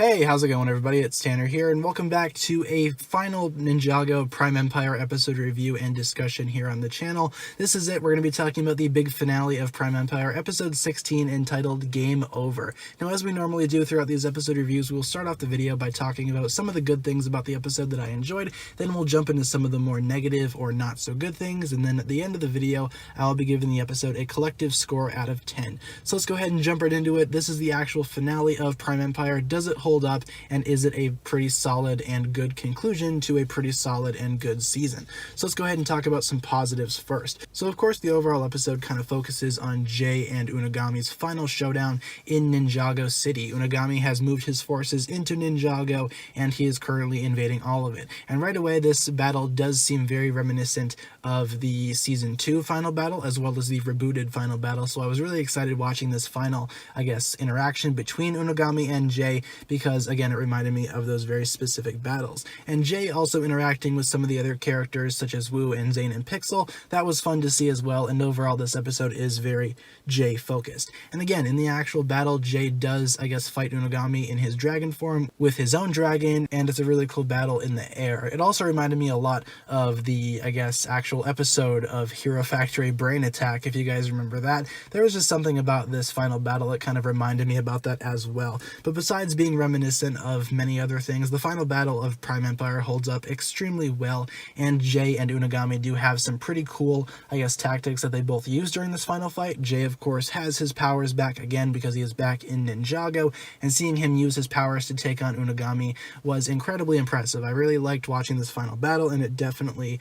Hey, how's it going everybody? It's Tanner here, and welcome back to a final Ninjago Prime Empire episode review and discussion here on the channel. This is it. We're going to be talking about the big finale of Prime Empire, episode 16, entitled Game Over. Now, as we normally do throughout these episode reviews, we'll start off the video by talking about some of the good things about the episode that I enjoyed, then we'll jump into some of the more negative or not so good things, and then at the end of the video, I'll be giving the episode a collective score out of 10. So let's go ahead and jump right into it. This is the actual finale of Prime Empire. Does it hold up, and is it a pretty solid and good conclusion to a pretty solid and good season? So let's go ahead and talk about some positives first. So of course the overall episode kind of focuses on Jay and Unagami's final showdown in Ninjago City. Unagami has moved his forces into Ninjago and he is currently invading all of it. And right away this battle does seem very reminiscent of the season 2 final battle as well as the rebooted final battle. So I was really excited watching this final, interaction between Unagami and Jay because again, it reminded me of those very specific battles. And Jay also interacting with some of the other characters such as Wu and Zane and Pixel. That was fun to see as well, and overall this episode is very Jay focused. And again, in the actual battle, Jay does, fight Unagami in his dragon form with his own dragon, and it's a really cool battle in the air. It also reminded me a lot of the, actual episode of Hero Factory Brain Attack, if you guys remember that. There was just something about this final battle that kind of reminded me about that as well. But besides being reminiscent of many other things, the final battle of Prime Empire holds up extremely well, and Jay and Unagami do have some pretty cool, tactics that they both use during this final fight. Jay, of course, has his powers back again because he is back in Ninjago, and seeing him use his powers to take on Unagami was incredibly impressive. I really liked watching this final battle, and it definitely,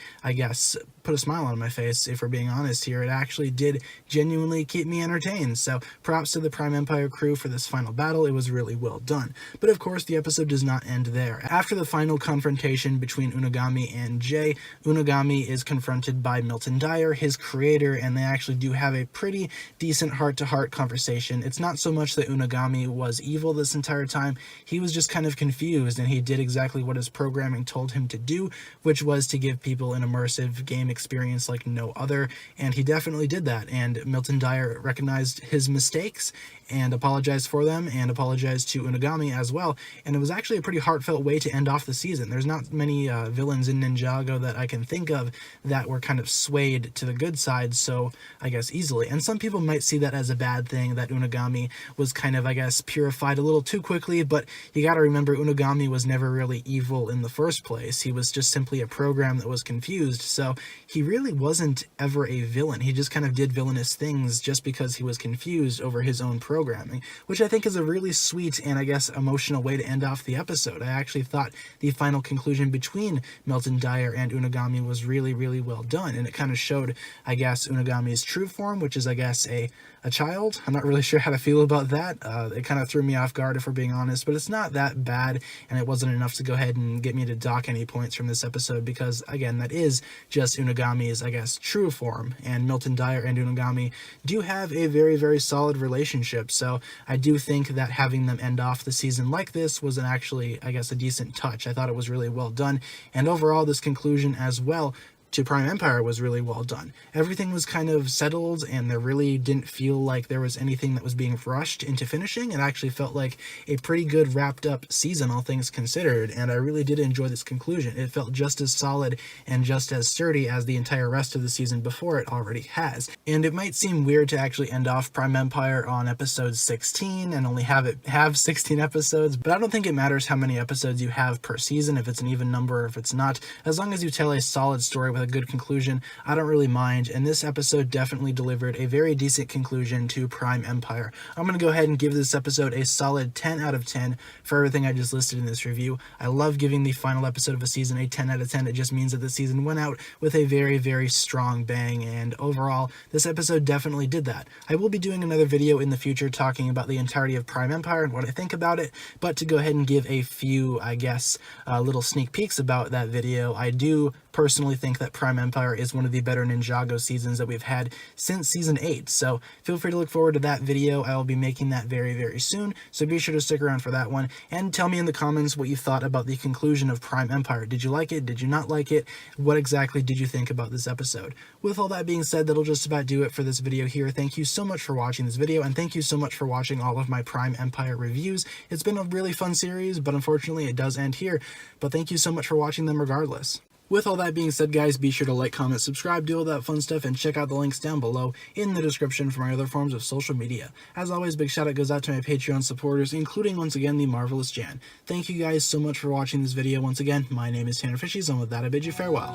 put a smile on my face, if we're being honest here. It actually did genuinely keep me entertained, so props to the Prime Empire crew for this final battle. It was really well done. But of course, the episode does not end there. After the final confrontation between Unagami and Jay, Unagami is confronted by Milton Dyer, his creator, and they actually do have a pretty decent heart-to-heart conversation. It's not so much that Unagami was evil this entire time, he was just kind of confused, and he did exactly what his programming told him to do, which was to give people an immersive game experience like no other, and he definitely did that. And Milton Dyer recognized his mistakes and apologized for them, and apologized to Unagami as well, and it was actually a pretty heartfelt way to end off the season. There's not many villains in Ninjago that I can think of that were kind of swayed to the good side so, easily. And some people might see that as a bad thing, that Unagami was kind of, purified a little too quickly, but you gotta remember Unagami was never really evil in the first place. He was just simply a program that was confused, so he really wasn't ever a villain. He just kind of did villainous things just because he was confused over his own programming, which I think is a really sweet and emotional way to end off the episode. I actually thought the final conclusion between Milton Dyer and Unagami was really, really well done, and it kind of showed, Unagami's true form, which is, a child. I'm not really sure how to feel about that. It kind of threw me off guard, if we're being honest, but it's not that bad, and it wasn't enough to go ahead and get me to dock any points from this episode because, again, that is just Unagami's, true form, and Milton Dyer and Unagami do have a very, very solid relationship, so I do think that having them end off the season like this was actually, a decent touch. I thought it was really well done, and overall this conclusion as well to Prime Empire was really well done. Everything was kind of settled, and there really didn't feel like there was anything that was being rushed into finishing. It actually felt like a pretty good wrapped up season, all things considered, and I really did enjoy this conclusion. It felt just as solid and just as sturdy as the entire rest of the season before it already has. And it might seem weird to actually end off Prime Empire on episode 16 and only have it have 16 episodes, but I don't think it matters how many episodes you have per season, if it's an even number or if it's not. As long as you tell a solid story with a good conclusion, I don't really mind, and this episode definitely delivered a very decent conclusion to Prime Empire. I'm going to go ahead and give this episode a solid 10 out of 10 for everything I just listed in this review. I love giving the final episode of a season a 10 out of 10. It just means that the season went out with a very, very strong bang, and overall, this episode definitely did that. I will be doing another video in the future talking about the entirety of Prime Empire and what I think about it, but to go ahead and give a few, little sneak peeks about that video, I do personally think that Prime Empire is one of the better Ninjago seasons that we've had since Season 8, so feel free to look forward to that video. I will be making that very, very soon, so be sure to stick around for that one, and tell me in the comments what you thought about the conclusion of Prime Empire. Did you like it? Did you not like it? What exactly did you think about this episode? With all that being said, that'll just about do it for this video here. Thank you so much for watching this video, and thank you so much for watching all of my Prime Empire reviews. It's been a really fun series, but unfortunately it does end here, but thank you so much for watching them regardless. With all that being said, guys, be sure to like, comment, subscribe, do all that fun stuff, and check out the links down below in the description for my other forms of social media. As always, big shout out goes out to my Patreon supporters, including, once again, the marvelous Jan. Thank you guys so much for watching this video. Once again, my name is TannerFishies, and with that, I bid you farewell.